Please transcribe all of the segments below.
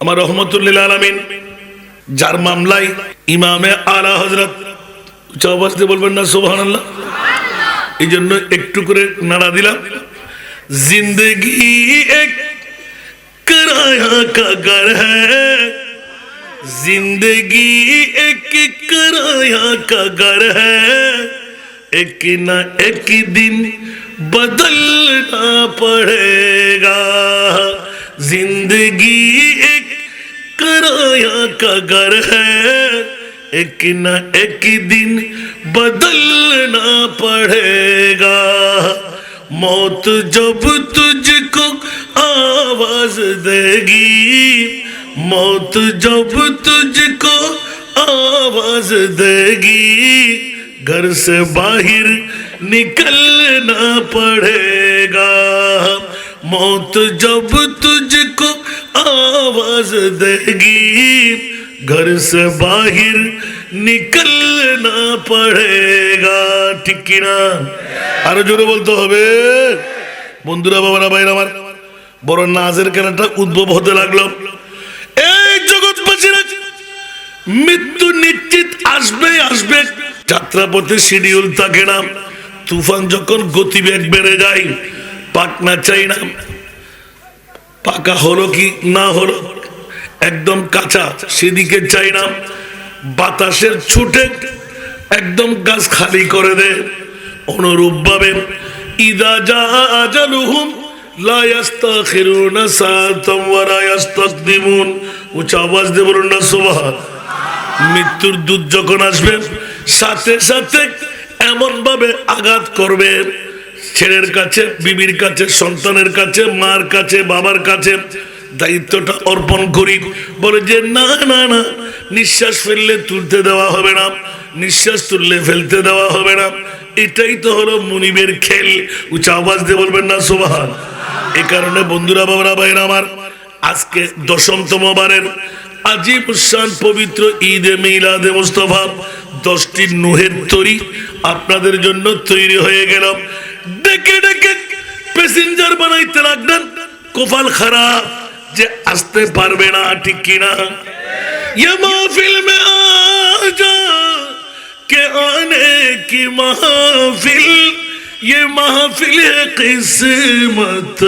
আমার রহমতুল্লিল আলামিন, যার মামলায় ইমামে আলা হযরত উচ্চ আওয়াজ দিয়ে বলবেন না সুবহানাল্লাহ, এই জন্য একটু করে নাড়া দিলাম। जिंदगी एक किराया का घर है, जिंदगी एक किराया का घर है, एक ना एक दिन बदलना पड़ेगा। जिंदगी एक किराया का घर है, एक ना एक दिन बदलना पड़ेगा। मौत जब तुझको आवाज देगी, मौत जब तुझको आवाज देगी, घर से बाहर निकलना पड़ेगा। मौत जब तुझको आवाज देगी, घर से बाहर निकलना पड़ेगा। ठीक की ना? আরো জোরে বলতে হবে। বন্ধুরা, বাবারা, ভাইরা আমার, বড় নাজের কেনাটা উদ্ভব হতে লাগলো। এই জগৎবাসীরা, মৃত্যু নিশ্চিত আসবে আসবে, যাত্রাপথে শিডিউল থাকে না। তুফান যখন গতিবেগ বেড়ে যায়, পাকনা চাই না, পাকা হলো কি না হলো, একদম কাঁচা সেদিকে চাই না। বাতাসের ছুটে একদম গাছ খালি করে দেয়। অনুরূপ ভাবে ইদা জা আজালুহুম লা ইস্তাখিরুনা সাআতাম ওয়া লা ইস্তাকদিমুন। উচ্চ আওয়াজ দিয়ে বলুন না সুবহান। মৃত্যুর দূত যখন আসবে, সাথে সাথে এমন ভাবে আঘাত করবে, ছেলের কাছে, বিবির কাছে, সন্তানের কাছে, মার কাছে, বাবার কাছে দায়িত্বটা অর্পণ করি, বলে যে না না না, নিঃশ্বাস ফেললে তুলতে দেওয়া হবে না, নিঃশ্বাস তুললে ফেলতে দেওয়া হবে না। এটাই তো হলো মুনিবের খেল। উচ্চ আওয়াজ দিয়ে বলবেন না সুবহান। এই কারণে বন্ধুরা, বাবারা, ভাইরা আমার, আজকে 10তম বারের আজিব শান পবিত্র ঈদে মিলাদে মুস্তাফা 10টি নূহের তরি আপনাদের জন্য তৈরি হয়ে গেল। ডেকে ডেকে প্যাসেঞ্জার বানাইতে লাগলেন, কপাল খারাপ যে আসতে পারবে না। ঠিক কিনা? ये महफिल में आजा के आने की महफिल, ये महफिल है किस्मत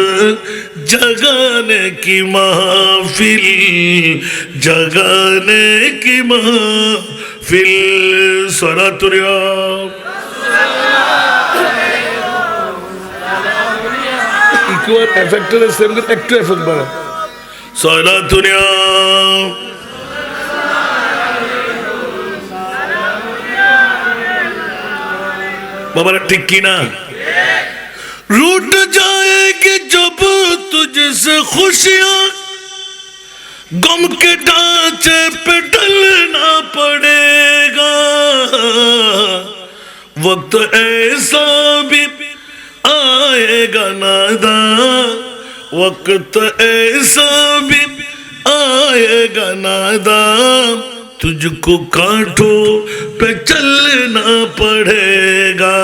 जगाने की महफिल, जगाने की महफिल। सलातुल्लाह इक्वल इफेक्टर सेम के एक इफेक्ट बना। सलातुल्लाह बाबा, ठीक की ना? रूठ जाएगी जब तुझसे खुशियां, गम के ढांचे पे ढलना पड़ेगा। वक्त ऐसा भी आएगा नादा, वक्त ऐसा भी आएगा नादा, तुझको कांटों पे चलना पड़ेगा।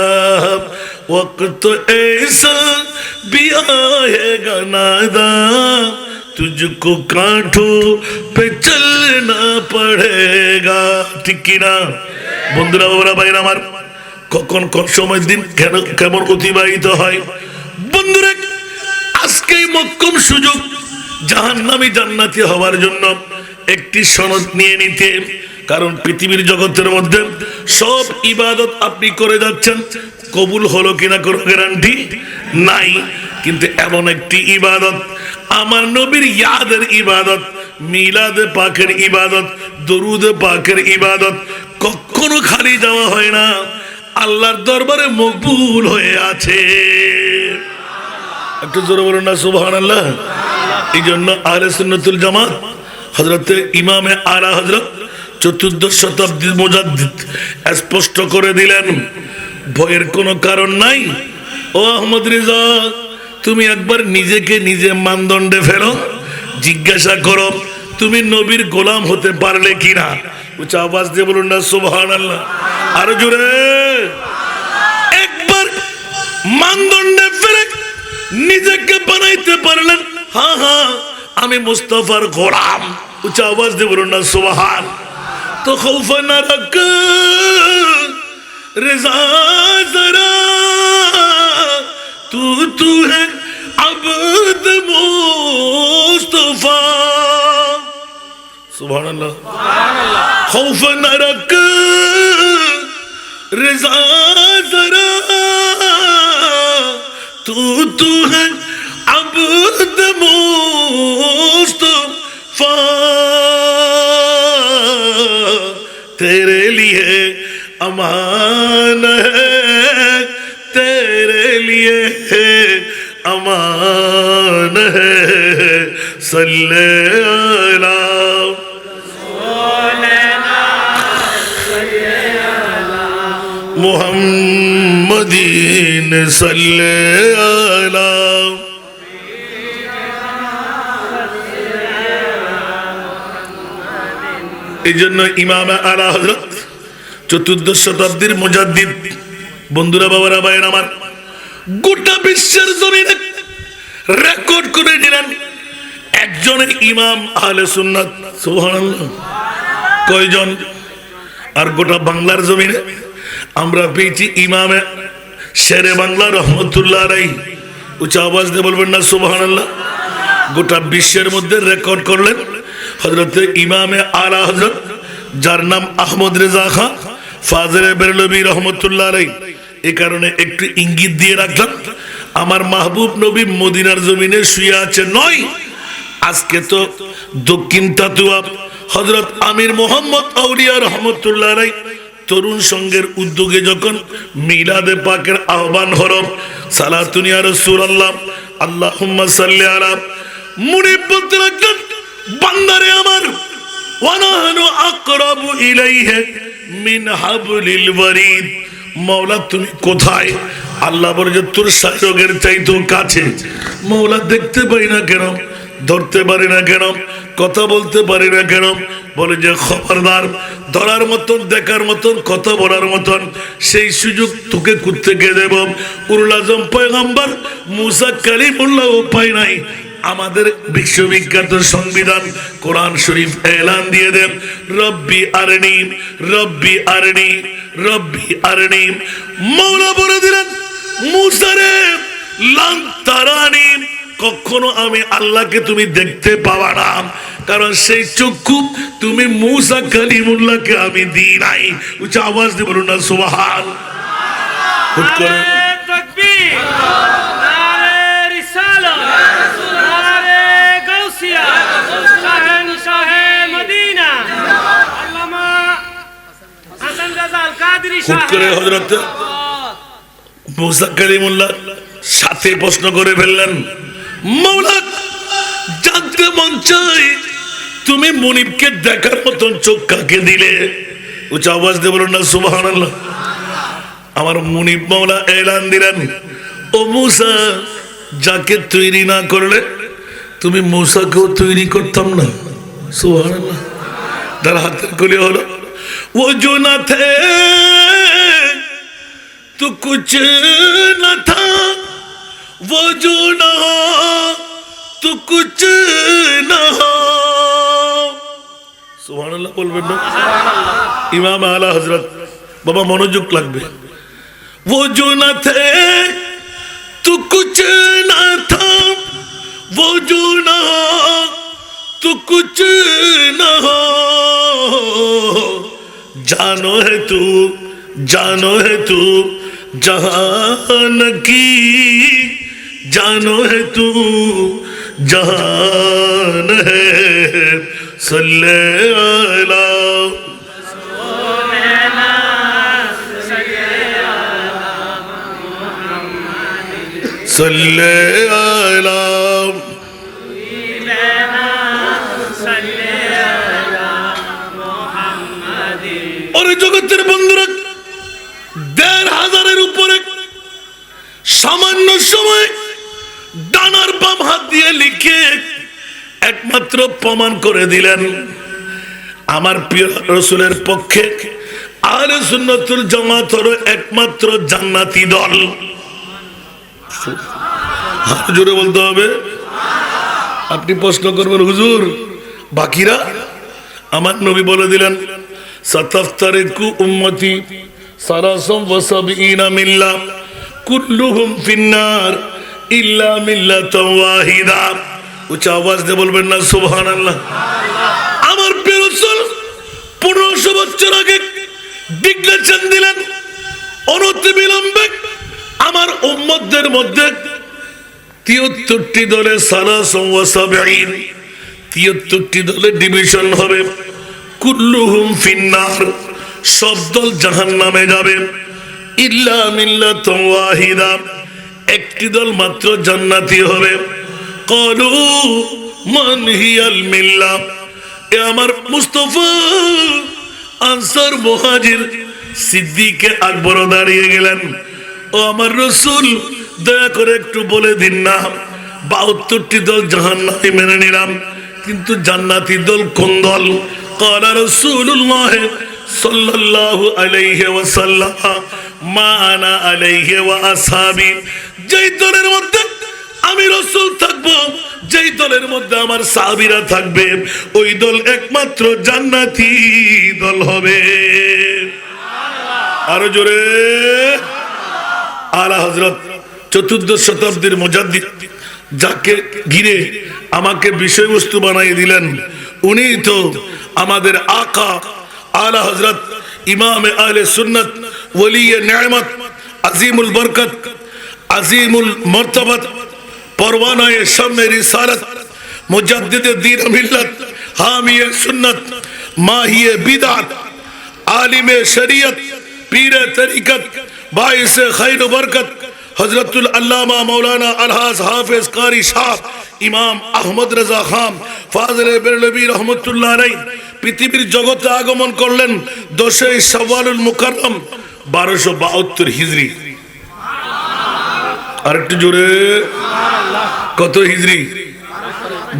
वक्त ऐसा भी आएगा नादा, तुझको कांटों पे चलना पड़ेगा। ठीक की ना? বন্ধুরা, বাবারা, ভাইরা আমার, কখন কোন সময় দিন কেমন অতিবাহিত হয়। বন্ধুরা, আজকেই মক্কম সুযোগ জাহান্নামী জান্নাতি হওয়ার জন্য একটি সনদ নিয়ে নিতে। কারণ পৃথিবীর জগতের মধ্যে সব ইবাদত আপনি করে যাচ্ছেন, কবুল হলো কিনা কোনো গ্যারান্টি নাই। কিন্তু এমন একটি ইবাদত, আমার নবীর ইয়াদের ইবাদত, মিলাদে পাকের ইবাদত, দরুদে পাকের ইবাদত কখনো খালি যাওয়া হয় না, আল্লাহর দরবারে মকবুল হয়ে আছে। একটু জোরে বলুন না সুবহানাল্লাহ। এই জন্য আহলে সুন্নাতুল জামাত হযরতে ইমামে আলা হযরত 14 শতাব্দীর মুজাদ্দিদ স্পষ্ট করে দিলেন, ভয়ের কোনো কারণ নাই। ও আহমদ রিজা, তুমি একবার নিজেকে নিজে মানদণ্ডে ফেলো, জিজ্ঞাসা করো তুমি নবীর গোলাম হতে পারলে কিনা। উচ্চ আওয়াজ দিয়ে বলুন না সুবহানাল্লাহ। আরো জোরে। একবার মানদণ্ডে ফেলে নিজেকে বানাইতে পারলেন, হ্যাঁ হ্যাঁ আমি মুস্তাফার গোলাম। উচ্চ আওয়াজ দিয়ে বলুন না সুবহান। তো খৌফ না রাখ রেজা জরা তু है अब्द मुस्तफा। सुभान अल्लाह। खौफ न रख रज़ा ज़रा तू है अब्द मुस्तफा। तेरे लिए अमान है, तेरे लिए अमान है। सल्ले अला मुहम्मदीन सल्ले अला। এই জন্য ইমাম আলা হযরত চতুর্দশ শতাব্দীর মুজাদ্দিদ। বন্ধুরা, বাবারা, ভাইয়েরা আমার, গোটা বিশ্বের জমিনে রেকর্ড করে দিলেন একজন ইমাম আহলে সুন্নাত। সুবহানাল্লাহ। কয়জন? আর গোটা বাংলার জমিনে আমরা পেয়েছি ইমামে শেরে বাংলা রহমতুল্লাহ আলাইহি। উচ্চ আওয়াজ দিয়ে বলবেন না সুবহানাল্লাহ। গোটা বিশ্বের মধ্যে রেকর্ড করলেন হযরত ইমামে আলা হযরত, যার নাম আহমদ রেজা খান ফাজলে বেরলভী রহমতুল্লাহ আলাইহি। এই কারণে একটু ইঙ্গিত দিয়ে রাখলাম, আমার মাহবুব নবী মদিনার জমিনে শুয়ে আছে নয়, আজকে তো দক্ষিণ তাতুয়া হযরত আমির মোহাম্মদ আউলিয়া রহমতুল্লাহ আলাইহি তরুণ সংঘের উদ্যোগে যখন মিলাদে পাকের আহ্বান হলো, সালাতুন ইয়া রাসূলুল্লাহ আল্লাহুম্মা সাল্লি আলা, মুনিব বলতে লাগলেন, বান্দারে আমার, ওয়ানাহনু আকরাবু ইলাইহি মিন হাবলিল ওয়ারিদ। মওলা তুমি কোথায়? আল্লাহ বলে যে তোর শায়রের চাইতেও কাছে। মওলা দেখতে পাই না কেন, ধরতে পারি না কেন, কথা বলতে পারি না কেন? বলে যে খবরদার, ধরার মতন, দেখার মতন, কথা বলার মতন সেই সুযোগ তোকে কোত্থেকে দেব? উলুল আজম পয়গম্বর মুসা কালিমুল্লাহ উপায় নাই। আমাদের বিশ্ববিখ্যাত সংবিধান কোরআন শরীফ এলান দিয়ে দেন, রব্বি আরনি, রব্বি আরনি, রব্বি আরনি। মওলা বলে দিলেন মুসারে, লান তারানি, কখনো আমি আল্লাহকে তুমি দেখতে পাবা না, কারণ সেই চক্ষু তুমি মুসা কালিমুল্লাহকে আমি দিই নাই। উচ্চ আওয়াজ দিয়ে বলুন না সুবহান। হুট করে হযরত মুসা কালিমুল্লাহ সাথে প্রশ্ন করে ফেললেন, মওলা জানতে মন চাই তুমি মুনিবকে দেখার মতন চোখ কাকে দিলে? উচ্চ আওয়াজ দিয়ে বলুন না সুবহানাল্লাহ। আমার মুনিব মওলা এলান দিলেন, ও মুসা, যাকে তৈরি না করলে তুমি মুসাকেও তৈরি করতাম না। সুবহানাল্লাহ। তার হাতের কলি হলো, वो जो न थे तो कुछ न था, वो जो न हो तो कुछ न हो। সুবহানাল্লাহ বলবেন না? ইমাম আলা হযরত, বাবা মনোযোগ লাগবে। वो जो न थे तो कुछ न था, वो जो न हो तो कुछ न हो। जानो है तू, जानो है तू जहान की, जानो है तू जहान है। सल्ले अला, सल्ले अला, জগতের বন্ধুরা, ১,৫০০-এর উপরে সামান্য সময় ডানার বাম হাত দিয়ে লিখে একমাত্র প্রমাণ করে দিলেন আমার প্রিয় রাসূলের পক্ষে আহলে সুন্নাতুল জামাত হলো একমাত্র জান্নাতি দল। জোরে বলতে হবে, আপনি প্রশ্ন করবেন হুজুর বাকিরা? আমার নবী বলে দিলেন সাতাফতারিকু উম্মতি সালাসাম ওয়া সাবঈনা মিল্লাহ কুল্লুহুম ফিন্নার ইল্লা মিল্লাতান ওয়াহিদা। উচ্চ আওয়াজ দিয়ে বলবেন না সুবহানাল্লাহ। আমার প্রিয় রাসূল 1500 বছর আগে ডিক্লেরেশন দিলেন অনতিবিলম্বে আমার উম্মতদের মধ্যে 73টি দলে সালাসাম ওয়া সাবঈন 73টি দলে ডিভিশন হবে। কুল্লুহুম ফিন্নার সব দল জাহান্নামে যাবে। ইল্লা মিল্লাতান ওয়াহিদা একটি দল মাত্র জান্নাতি হবে। ক্বালু মান হিয়াল মিল্লাহ। এ আমার মুস্তাফা আনসার মুহাজির সিদ্দিক আকবর দাঁড়িয়ে গেলেন। ও আমার রাসূল দয়া করে একটু বলে দিন না 72টি দল জাহান্নামে মেনে নিলাম কিন্তু জান্নাতি দল কোন দল? قال رسول الله صلى الله عليه وسلم ما انا عليه واصحابي। যেই দলের মধ্যে আমি রাসূল থাকব, যেই দলের মধ্যে আমার সাহাবীরা থাকবে, ওই দল একমাত্র জান্নাতি দল হবে। আরো জোরে আলা হযরত 14 শতাব্দীর মুজাদ্দিদ যাকে ঘিরে আমাকে বিষয়বস্তু বানিয়ে দিলেন উনি তো আমাদের আকা আলা হযরত ইমাম আহলে সুন্নাত ওলিয়ে নেয়ামত আজিমুল বরকত আজিমুল মর্তবাত পরওয়ানায়ে শামে রিসালাত মুজাদ্দিদে দ্বীন মিল্লাত হামিয়ে সুন্নাত মাহিয়ে বিদআত আলিমে শরিয়ত পীরে তরিকত বাইসে খৈর বরকত হযরতুল আল্লামা মাওলানা আলহাজ হাফেজ কারি শাহ ইমাম আহমদ রাজা খান ফাজলে বেরলভী রহমতুল্লাহ আলাইহি পৃথিবীর জগতে আগমন করলেন 10ই শাওয়ালুল মুকাররম 1272 হিজরি। আরেকটু জোরে কত হিজরি?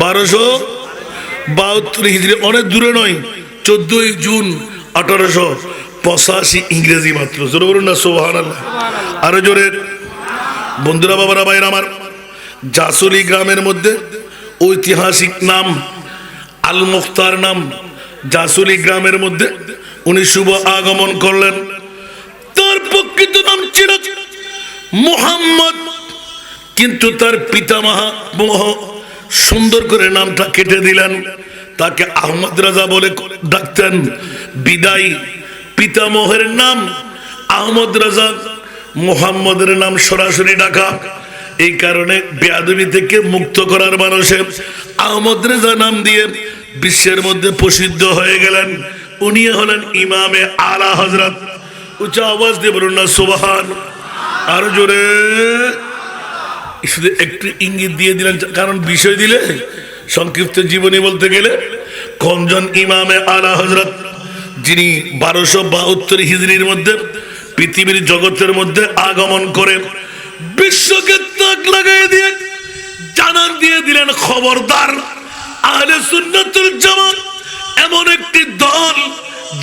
1272 হিজরি। অনেক দূরে নয়, 14ই জুন 1885 ইংরেজি মাত্র। জোরে বলুন না সুবহানাল্লাহ। আরো জোরে। বন্ধুরা বাবারা ভাইরা আমার, জাসুলি গ্রামের মধ্যে ঐতিহাসিক নাম আল মুখতার নাম জাসুলি গ্রামের মধ্যে উনি শুভ আগমন করলেন। তার প্রকৃত নাম ছিল মুহাম্মদ, কিন্তু তার পিতামহ সুন্দর করে নামটা কেটে দিলেন, তাকে আহমদ রাজা বলে ডাকতেন। বিদায়ী পিতামহের নাম আহমদ রাজা, মুহাম্মদের নাম সরাসরি ডাকা। এই কারণে বেয়াদবি থেকে মুক্ত করার মানুষে আহমদ রেজা নাম দিয়ে বিশ্বের মধ্যে প্রসিদ্ধ হয়ে গেলেন। উনি হলেন ইমামে আলা হযরত। উচ্চ আওয়াজ দিয়ে বলুন না সুবহান। আরো জোরে। শুধু একটু ইঙ্গিত দিয়ে দিলেন, কারণ বিষয় দিলে সংক্ষিপ্ত জীবনী বলতে গেলে কোনজন ইমামে আলা হযরত যিনি 1272 হিজরির মধ্যে পৃথিবীর জগতের মধ্যে আগমন করে বিশ্বকে তাক লাগাই দিয়ে জানান দিয়ে দিলেন, খবরদার আহলে সুন্নাতুল জামাত এমন একটি দল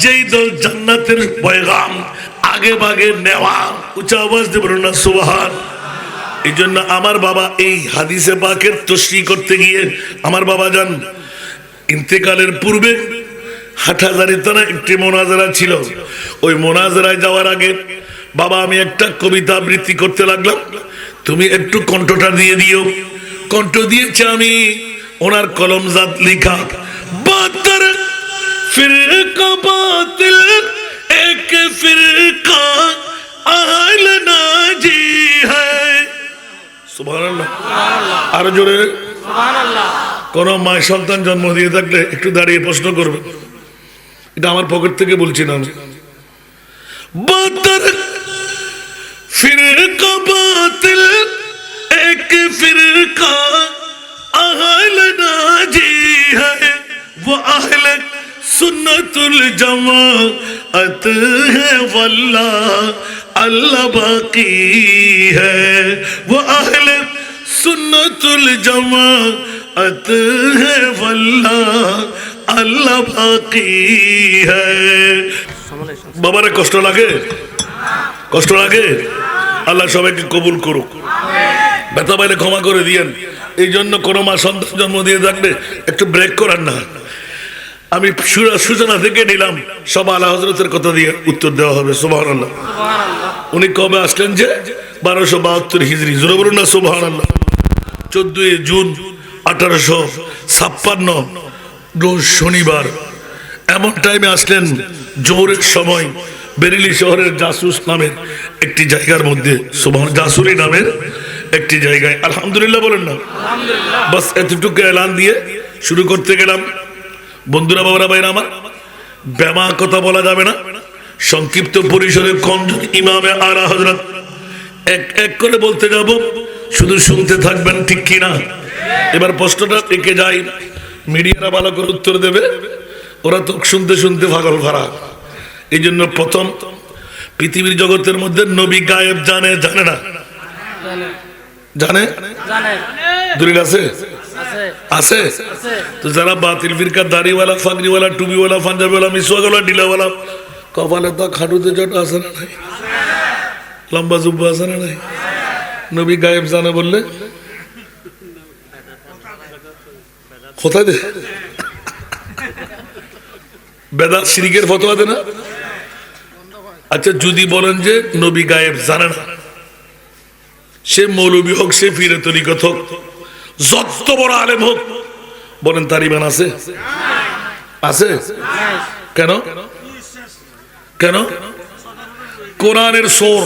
যেই দল জান্নাতের পয়গাম আগে ভাগে নেওয়া। উচ্চ আওয়াজ দিয়ে বলুন না সুবহান। এই জন্য আমার বাবা এই হাদিসে পাকের তশরিহ করতে গিয়ে আমার বাবা জান ইন্তেকালের পূর্বে হাটহাজারীতে একটি মোনাজারা ছিল। ওই মোনাজারায় যাওয়ার আগে বাবা আমি একটা কবিতা আবৃত্তি করতে লাগলাম, তুমি একটু কণ্ঠটা দিয়ে দিও। কণ্ঠ দিয়েছে আমি, ওনার কলমজাত লেখা। বাদর ফিরকা বাতিল এক ফিরকা আহল নাজি হ্যায়। সুবহানাল্লাহ। আরো জোরে সুবহানাল্লাহ। কোন মায়ের সন্তান জন্ম দিয়ে থাকলে একটু দাঁড়িয়ে প্রশ্ন করবে, এটা আমার পকেট থেকে বলছি না। বাদর ফিরকা বাতিল এক ফিরকা আহল নাজি হ্যায় वो अहल सुन्नतुल जमाअत है वल्लाह अल्लाह बाकी है। वो अहल सुन्नतुल जमाअत है वल्लाह अल्लाह बाकी है। বাবারে কষ্ট লাগে? কষ্ট লাগে? আল্লাহ সবাইকে কবুল করুক। ব্যথা পাইলে ক্ষমা করে দিয়েন। এই জন্য কোনো মা সন্তান জন্ম দিয়ে থাকলে একটু ব্রেক করার না। আমি সূচনা থেকে নিলাম, সব আলা হযরতের কথা দিয়ে উত্তর দেওয়া হবে। সুবহানাল্লাহ। উনি কবে আসলেন? যে 1272 হিজরি। জোরে বলুন না সুবহানাল্লাহ। 14 জুন 1856 রোজ শনিবার এমন টাইমে আসলেন জোহরের সময় বেরেলি শহরের জাসুস নামের একটি জায়গার মধ্যে, জাসুরি নামের একটি জায়গায়। আলহামদুলিল্লাহ বলেন না? বাস এতটুকু এলান দিয়ে শুরু করতে গেলাম। বন্ধুরা, বাবারা, ভাইরা আমার, ব্যামা কথা বলা যাবে না। সংক্ষিপ্ত পরিসরে কমজন ইমামে আলা হযরত এক এক করে বলতে যাব, শুধু শুনতে থাকবেন, ঠিক কিনা? এবার প্রশ্নটা এঁকে যাই, মিডিয়ারা ভালো করে উত্তর দেবে, ওরা তো শুনতে শুনতে পাগল ভরা। এই জন্য প্রথম, পৃথিবীর জগতের মধ্যে নবী গায়েব জানে জানে না? জানে? দলিল আছে? আছে। তো যারা বাতিল ফিরকা, দাড়িওয়ালা, ফাগরিওয়ালা, টুপিওয়ালা, পাঞ্জাবিওয়ালা, মিসওয়াকওয়ালা, ডিলাওয়ালা, কপালে তো খাটুতে জট আছে না নাই? লম্বা জুব্বা আছে না নাই? নবী গায়েব জানে বললে কোথায় দে? বেদাত শিরকের ফতোয়া দে না? আচ্ছা, যদি বলেন যে নবী গায়েব জানে না, সে মৌলবী হোক, সে পীরে তরিকত হোক, যত বড় আলেম হোক, বলেন তার ঈমান আছে? আছে? কেন? কেন? কোরআনের চোর।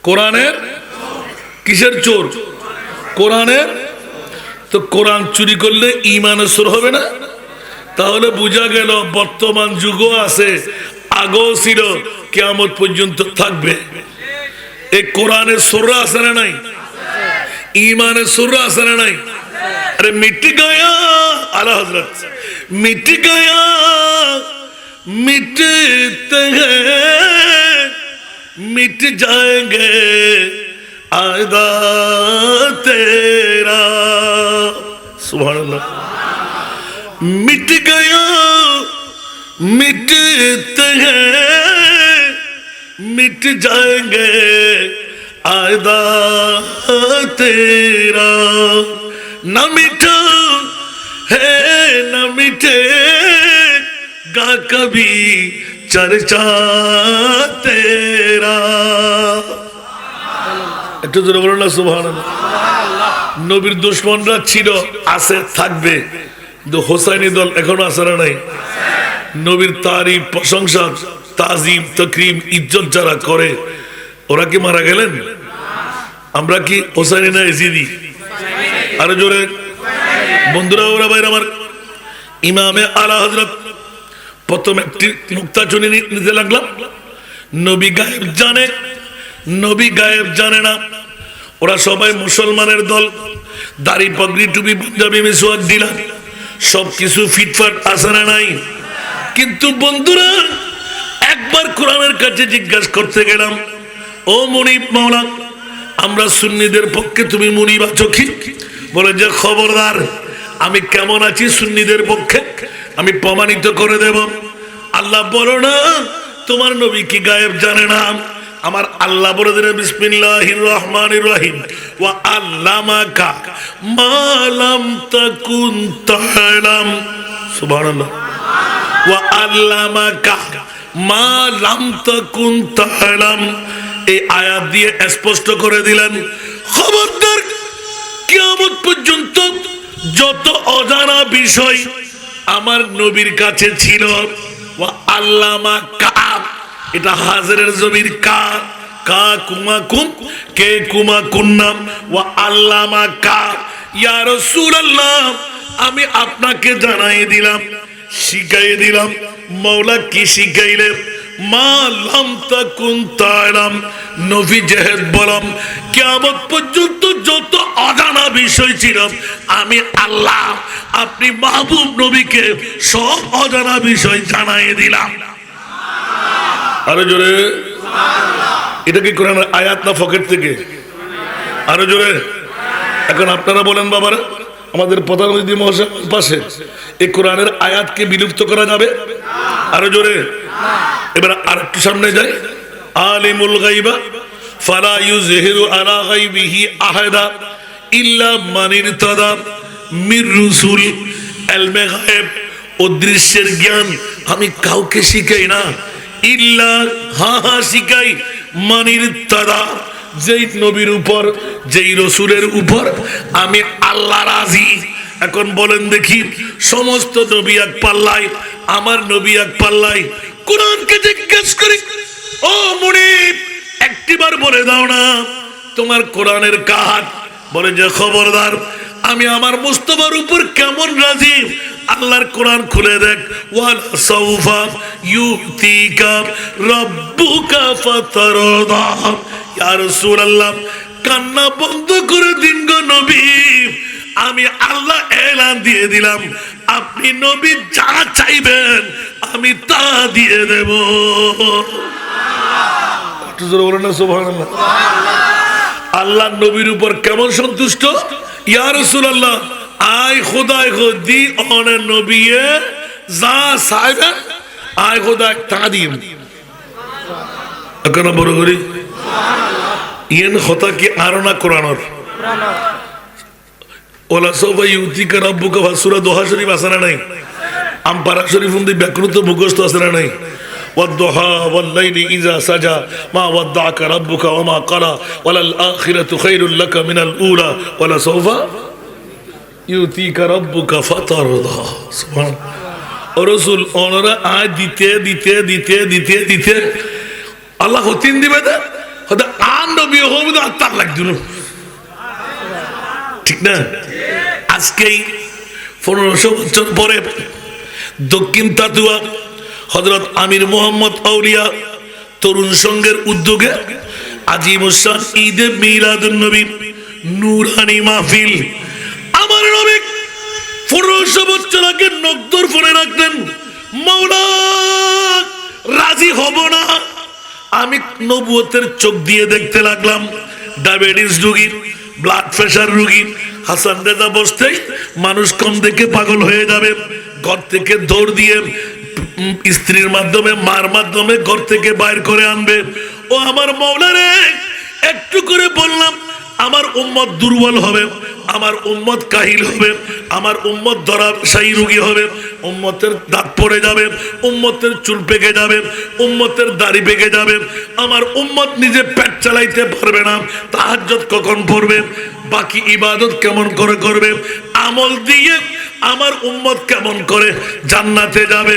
কোরআনের কিসের চোর? কোরআনের। তো কোরআন চুরি করলে ঈমানের চোর হবে না? তাহলে বোঝা গেল বর্তমান যুগও আছে, আগেও ছিল, কিয়ামত পর্যন্ত থাকবে। এই কোরআনের চোররা আছে না নাই? ईमान सुर असर नहीं। अरे मिट गया आला हजरत, मिट गया मिटते हैं मिट जाएंगे आयदा तेरा। सुभान अल्लाह। मिट गया मिटते हैं मिट जाएंगे आयदा तेरा। न मिटा है न मिटेगा कभी चर्चा तेरा। একটু জোরে বলো না সুবহানাল্লাহ। নবীর দুশমনরা ছিল, আছে, থাকবে, কিন্তু হোসাইনি দল এখনো আছে না নাই? নবীর তারিফ, প্রশংসা, তাজিম, তাকরীম, ইজ্জত যারা করে ওরা কি মারা গেলেন? আমরা কি হোসাইনি না ইয়াজিদি? আরো জোরে। বন্ধুরা ওরা ভাইরা আমার, ইমামে আলা হযরত প্রথম একটি নুকতা শুনে নিতে লাগলাম। নবী গায়েব জানে, নবী গায়েব জানে না। ওরা সবাই মুসলমানের দল, দাড়ি, পাগড়ি, টুপি, পাঞ্জাবি, মিসওয়াক, ডিলা, সবকিছু ফিটফাট আছে না নাই? কিন্তু বন্ধুরা একবার কোরআনের কাছে জিজ্ঞাসা করতে গেলাম, ও মুনিব মাওলা, আমরা সুন্নিদের পক্ষে, তুমি মুনিব আছো কি? বলে যে খবরদার, আমি কেমন আছি সুন্নিদের পক্ষে আমি প্রমাণিত করে দেব। আল্লাহ বলো না তোমার নবী কি গায়েব জানে না? আমার আল্লাহ বলে দিলেন বিসমিল্লাহির রহমানির রহিম, ওয়া আল্লামাকা মা লাম তাকুন তা'লাম। সুবহানাল্লাহ। ওয়া আল্লামাকা মা লাম তাকুন তা'লাম। এই আয়াত দিয়ে স্পষ্ট করে দিলেন, খবরদার কিয়ামত পর্যন্ত যত অজানা বিষয় আমার নবীর কাছে ছিল, ওয়া আল্লামাকা, এটা হাজরের জমির কা, কা কুমা কুম, কে কুমা কুন্নাম, ওয়া আল্লামাকা। ইয়া রাসূলুল্লাহ, আমি আপনাকে জানাই দিলাম, শিখাই দিলাম। মাওলা কি শিখাইলেন? মা লাম তাকুন তা'লাম। নবী জেহেদ বললাম, কিয়ামত পর্যন্ত যত অজানা বিষয় ছিল আমি আল্লাহ আপনি মাহবুব নবীকে সব অজানা বিষয় জানাই দিলাম। আরো জোরে। এটা কি কোরআনের আয়াত না পকেট থেকে? আরো জোরে। এখন আপনারা বলেন বাবারা, আমাদের প্রধানমন্ত্রী মহাশয় পাশে, এই কোরআনের আয়াতকে বিলুপ্ত করা যাবে? আরো জোরে। এবার আরেকটু সামনে যাই। আলিমুল গায়বা ফালা ইউযহিরু আলা গায়বিহি আহাদা ইল্লা মানির তাদা মির রুসুল। ইলমে গায়েব, অদৃশ্যের জ্ঞান আমি কাউকে শিখাই না। ইল্লা হা শিখাই মানির তাদা, যেই নবীর উপর, যেই রসুলের উপর আমি আল্লাহ রাজি। এখন বলেন দেখি, সমস্ত নবী এক পাল্লায়, আমার নবী এক পাল্লায়। কোরআনকে জিজ্ঞেস করি, ও মুনিব একটিবার বলে দাও না তোমার কোরআনের কাহাত। বলে যে খবরদার, আমি আমার মুস্তাফার উপর কেমন রাজি। আল্লাহর কোরআন খুলে দেখ, ওয়ালা সাউফা ইউতিকা রাব্বুকা ফাতারদা। ইয়া রাসূলুল্লাহ, কান্না বন্ধ করে দিন গো নবী, আমি আল্লাহ এলান দিয়ে দিলাম, আপনি নবী যা চাইবেন আমি তা দিয়ে দেব। একটু জোরে বলেন না সুবহানাল্লাহ। আল্লাহ নবীর উপর কেমন সন্তুষ্ট। ইয়া রাসূলুল্লাহ, আয় খোদায় খুদি অনে নবিয়ে যা চাইবেন আয় খোদায় তা দিন। এখন বড় করি ইয়েন কথা কি আর না কোরআনের ওলা সবাই ইউতিকা রাব্বুকা সূরা দোহা শরীফ আছে না নাই? আমপারা শরীফ উন্দি ব্যাকরণ মুখস্থ আছে না নাই? ওয়াদ-দুহা ওয়াল-লাইলি ইযা সাজা মা ওয়াদ্দাআকা রাব্বুকা ওয়া মা ক্বালা ওয়ালাল আখিরাতু খায়রুল লাকা মিনাল উলা ওয়ালা সাওফা ইউতিকা রাব্বুকা ফাতারদা। সুবহানাল্লাহ। ও রাসূল ওনারা আয় দিতে দিতে দিতে দিতে দিতে আল্লাহ হতিন দিবে না, হয়তো আর নবী হবে না তার লাগছিল, ঠিক না? আজকেই 1500 বছর পরে দক্ষিণ তাতুয়া হযরত আমির মোহাম্মদ আউলিয়া তরুণ সংঘের উদ্যোগে আজিমুসান ঈদে মিলাদুন নবী নূরানি মাহফিল। আমার নবী 1500 বছর আগে নকদর ফোনে রাখতেন, মাওলা রাজি হব না। আমি নবুয়তের চোখ দিয়ে দেখতে লাগলাম, ডায়াবেটিস রোগী, ব্লাড প্রেশার রোগী হাসান রেজা বসতেই মানুষ কম দেখে পাগল হয়ে যাবে, ঘর থেকে দৌড় দিয়ে স্ত্রীর মাধ্যমে মার মাধ্যমে ঘর থেকে বাইর করে আনবে। ও আমার মাওলা রে, একটু করে বললাম আমার উম্মত দুর্বল হবে, আমার উম্মত কাহিল হবে, আমার উম্মত ধরাশায়ী রোগী হবে, উম্মতের দাঁত পড়ে যাবে, উম্মতের চুল পেকে যাবে, উম্মতের দাড়ি পেকে যাবে, আমার উম্মত নিজে পেট চালাইতে পারবে না, তাহাজ্জুদ কখন পড়বে, বাকি ইবাদত কেমন করে করবে, আমল দিয়ে আমার উম্মত কেমন করে জান্নাতে যাবে।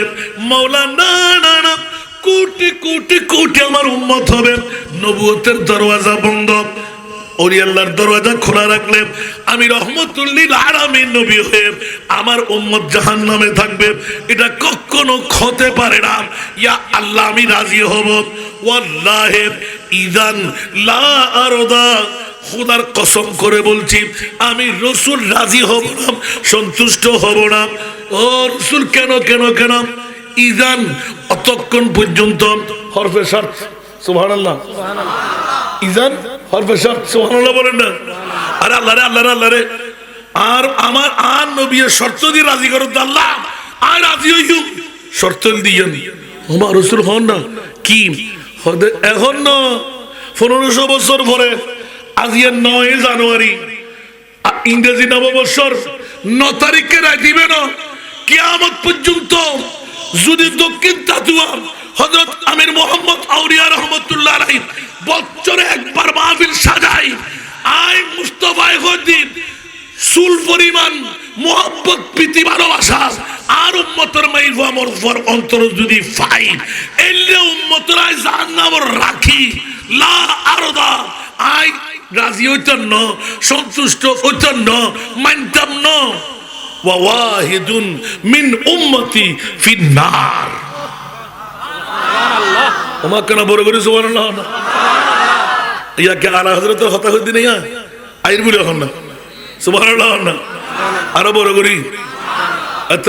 মাওলা না না না, কোটি কোটি কোটি আমার উম্মত হবে, নবুয়তের দরওয়াজা বন্ধ, ওলি আল্লাহর দরওয়াজা খোলা রাখলে আমি রহমতুল লিল আলামিন নবী হয়ে আমার উম্মত জাহান্নামে থাকবে, এটা কখনো হতে পারে না। ইয়া আল্লাহ, আমি রাজি হব। ওয়াল্লাহি ইযান লা আরদা, খোদার কসম করে বলছি আমি রাসূল রাজি হব না, সন্তুষ্ট হব না। ও রাসূল, কেন কেন কেন? ইযান অতক্ষণ পর্যন্ত হরফে শর্ত। সুবহানাল্লাহ, ইযান হরফে শর্ত। সুবহানাল্লাহ বলেন না? আরে আল্লাহ রে, আল্লাহ রে, আল্লাহ রে, আর আমার আর নবী শর্ত দিয়ে রাজি করো তো আল্লাহ, আর রাজি হইও শর্ত দিয়েন। আমার রাসূল হন না কি হদে এখন না 1500 বছর পরে আজকে 9 জানুয়ারি ইংরেজি নববর্ষর 9 তারিখে রায় দিবে না। কিয়ামত পর্যন্ত যদি দক্ষিণ তাতুয়া হযরত আমির মোহাম্মদ আউলিয়া রহমাতুল্লাহ আলাইহি বছরে একবার মাহফিল সাজাই, আই মুস্তাফা গদিন সুল পরিমাণ মোহাব্বত প্রীতি ভালোবাসা আর উম্মতের মাইল আমার উপর অন্তর যদি পাই, এলে উম্মতরা জাহান্নামে রাখি লা আরদা, আই রাজি হইতেন না, সন্তুষ্ট হইতেন না, মানতাম না। ওয়া ওয়াহিদুন মিন উম্মতি ফিন্নার। সুবহানাল্লাহ। ওমা কেন বড় করে সুবহানাল্লাহ না? ইয়াকে আলা হযরতের কথা কই দিন ইয়া আইর বলে এখন না সুবহানাল্লাহ না, আরো বড় করি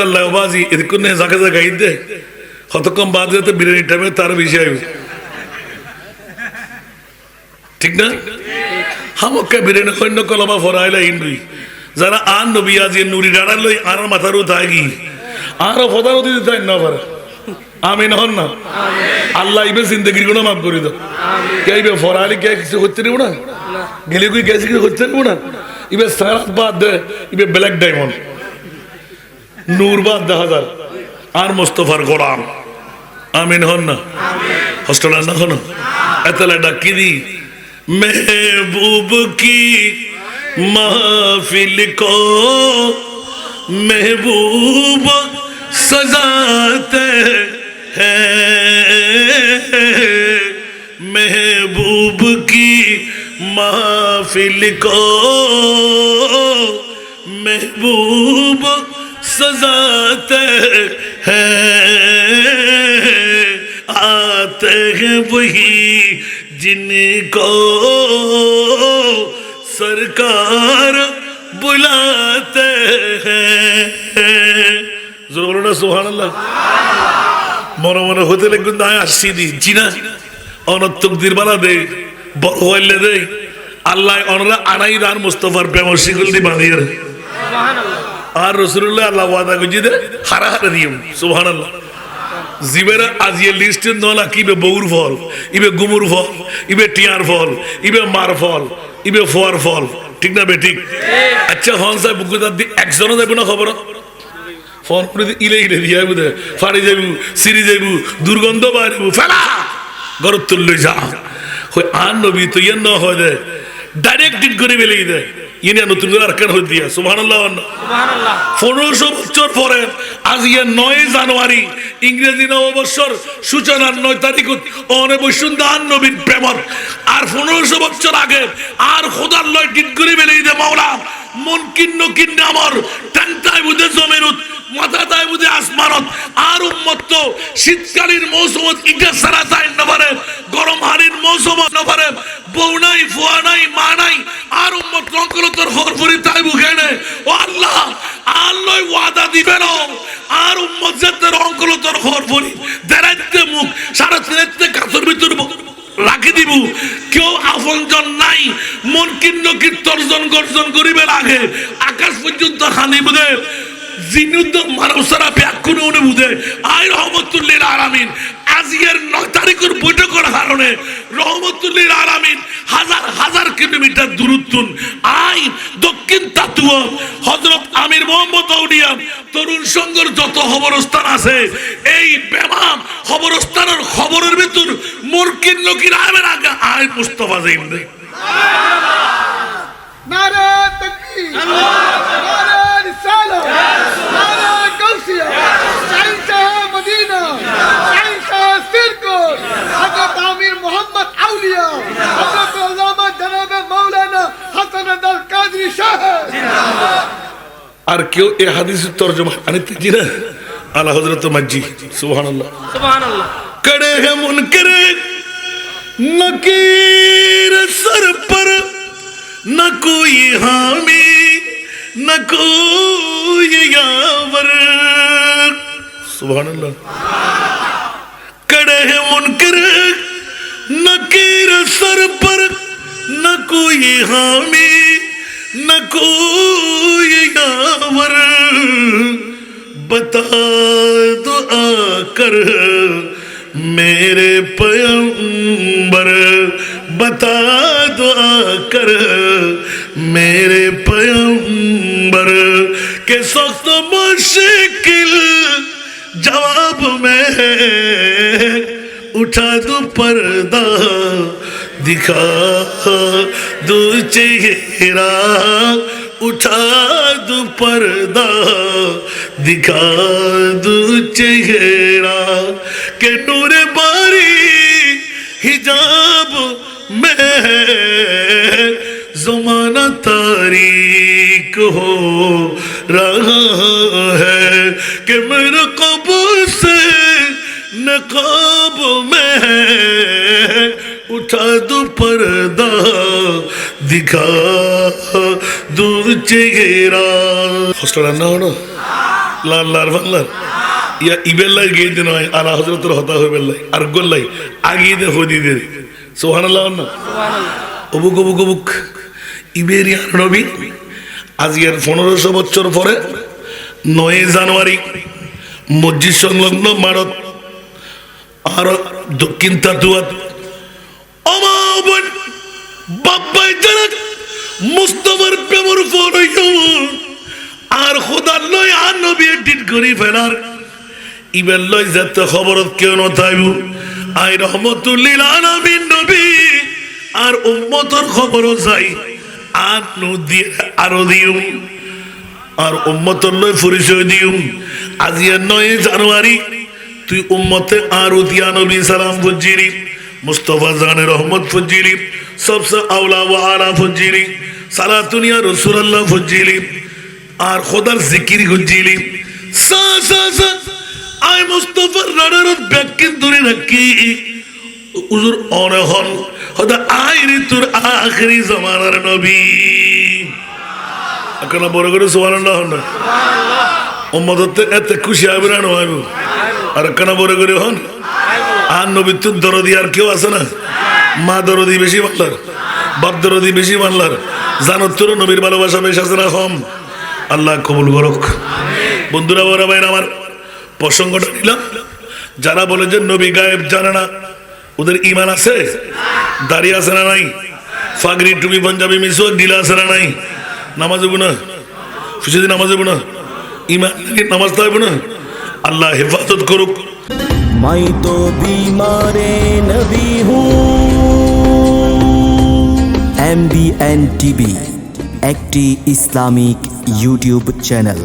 আল্লাহ বাজি এরকম নে জায়গা জায়গা ইদে কতক্ষণ বাদ যেতে বিরিয়ানি টাইমে তার বিষয়, ঠিক না? হামকা বিরিয়ানি কইন কলমা ফরাইলা ইনবি যারা আন নবী আজি নুরি ডাড়া লই আর মাথার উঠাগি আর ফদার দিতে তাই না পারে। আমিন হন না? আল্লাহ ইবে জিন্দেগির গুনাহ মাফ করে দাও। আমিন। কেইবে ফরালি কে কিছু করতে দিব না, গেলে কই গেছে কিছু করতে দিব না, ইবে সারাত বাদ দে ইবে ব্ল্যাক ডায়মন্ড নূর বাদ 10,000 আর মুস্তাফার গোলাম আমিন হন না হস্টেল না হন এতলা ডাকি দি महबूब की महफिल को महबूब सजाते हैं महबूब की महफिल को महबूब सजाते हैं आते हैं वही जिनको सरकार बुलाते हैं जोर बोलो ना सुभान अल्लाह মনে মনে হতে লাগবে না আসছি দি জিনা অনত্তক দিরবালা দে বড় হইলে দে আল্লাহ অনরা আনাই রান মুস্তাফার প্রেম শিকল দি বাঁধিয়ে সুবহানাল্লাহ আর রাসূলুল্লাহ আল্লাহ ওয়াদা কইজি দে হারা হারা দিম সুবহানাল্লাহ জিবেরা আজিয়ে লিস্টে নলা কিবে বউর ফল ইবে গুমুর ফল ইবে টিয়ার ফল ইবে মার ফল ইবে ফোয়ার ফল ঠিক না বেঠিক আচ্ছা হন সাহেব বুকুদার দি একজনও দেব না খবর ফোন করে ইলে ইলে দিয়া বুদে ফাড়ি যাইবু সিরি যাইবু দুর্গন্ধ বাড়িবু ফেলা গরত তুললে যা হই আন নবী তো ইয়ে ন হয় দে ডাইরেক্ট ডিট করে বেলেই দে ইনি নতুন করে আরকান হই দিয়া সুবহানাল্লাহ সুবহানাল্লাহ 1500 বছর পরে আজ ইয়ে 9 জানুয়ারি ইংরেজি নববর্ষর সূচনার 9 তারিখ অনে বৈশুন্দান নবীর প্রেমর আর 1500 বছর আগে আর খোদার লয় ডিট করে বেলেই দে মাওলা মন কিন্ন কিন্ন আমার টানটাই বুঝে জমিনুত মাথাটাই বুঝে আসমানত আর উম্মত তো শীতকালীন মৌসুমত ইটা সারা যায় না পারে গরম হাড়ির মৌসুম না পারে বউ নাই ফুয়া নাই মা নাই আর উম্মত রঙ্কলতর হরফরি তাই বুঝে নে ও আল্লাহ আল্লাহ ওয়াদা দিবে না আর উম্মত যেতে রঙ্কলতর হরফরি দেরাইতে মুখ সারা তিনেতে কাতর ভিতর রাখি দিব কেউ আপনজন নাই মন কিন্ন কীর্তন গর্জন করিবে লাগে আকাশ পর্যন্ত হানি বুঝে জিনুদ মানব সারা ব্যাকুন উনি বুঝে আয় রহমতুল্লিল আলামিন আজিয়ের 9 তারিখের বৈঠকের কারণে রহমতুল্লিল আলামিন হাজার হাজার কিলোমিটার দূরত্বন আই দক্ষিণ তাতুয়া হযরত আমির মোহাম্মদ আউলিয়া তরুণ সংঘের যত খবরস্থান আছে এই বেমাম খবরস্থানের খবরের ভিতর মুরকিন লোকির আমের আগে আয় মুস্তাফা যাইম দে নারে তাকবীর নারে রিসালাত নারে গাউসিয়া সাইনসা মদিনা সাইনসা সিরকুল হযরত আমির মোহাম্মদ আউলিয়া হযরত আল্লামা জনাব মাওলানা হাসান আল কাদরি সাহেব আর কেউ এই হাদিসের তরজমা আনতে জিনা আলা হযরত মাজি সুবহানাল্লাহ সুবহানাল্লাহ কড়ে হে মুনকর नकीर सर पर न कोई हामी न कोई यावर सुभान अल्लाह कड़े है मुनकर नकीर सर पर न कोई हामी न कोई यावर बता दो आकर मेरे पैगंबर बता दो आकर मेरे पैगंबर के सख्त मुश्किल जवाब में उठा दो पर्दा दिखा दो चेहरा उठा दो पर्दा दिखा दो चेहरा के नूर बारी हिजाब में ज़माना तारीक हो रहा है कि मेरे कब्र से नकाब में उठा दो पर्दा दिखा दो चेहरा हॉस्टल ना हो ना लाल लाल लाल या इबेल्लाई गे दिन आला हजरतर हता हो बेल्लाई আর গোল্লাই আগিয়ে দে হদি দে সুবহানাল্লাহ না সুবহানাল্লাহ অবুক অবুক অবুক ইবেরিয়ার নবী আজকের 1500 বছর পরে 9 জানুয়ারি মসজিদ সংলগ্ন মারত আর দক্ষিণ তাতুয়াত অমাবন বাব্বাই জানাত মুস্তফার প্রেমর ফল আর খোদার লয় আর নবী এডিট করি ফেলার ইবেল লয় যাতে খবরত কেউ নথাইব আই রহমতুল্লিল আলামিন নবী আর উম্মতর খবরও চাই আর নদী আরো দিও আর উম্মতর লয় পরিচয় দিও আজি 9 জানুয়ারি তুই উম্মতে আর উতিয়া নবী সালাম ফুজিরি মুস্তফা জানে রহমত ফুজিরি সবসে আওলা ওয়া আলা ফুজিরি সালাতুনিয়া রাসূলুল্লাহ ফুজিরি আর খোদার জিকির ফুজিরি সা সা সা আই মুস্তফার রাডারত ব্যাকিন ধরে রাখি হুজুর অনহন খোদা আইরি তোর আখরি জামানার নবী আকনা বড় করে সুবহানাল্লাহ না উম্মততে এত খুশি হবে না নয় আর কেন বড় করে হন আর নবীর তুর দরদি আর কেউ আছে না মা দরদি বেশি মানলার বাপ দরদি বেশি মানলার জানত তোর নবীর ভালোবাসা বেশ আছে না কম আল্লাহ কবুল করুক বন্ধুরা বড় ভাই আমার প্রসঙ্গটা নিলাম যারা বলে যে নবী গায়েব জানে না ওদের ঈমান আছে দাড়ি আছে না নাই ফাগরি টুপি পাঞ্জাবি মিসওয়াক দিলা আছে না নাই নামাজ হইব না খুশিতে নামাজ হইব না ঈমান নামাজ তো হইব না अल्लाह हिफाजत करुक मैं तो बीमारे नबी हूँ MBN TV একটি ইসলামিক ইউটিউব চ্যানেল।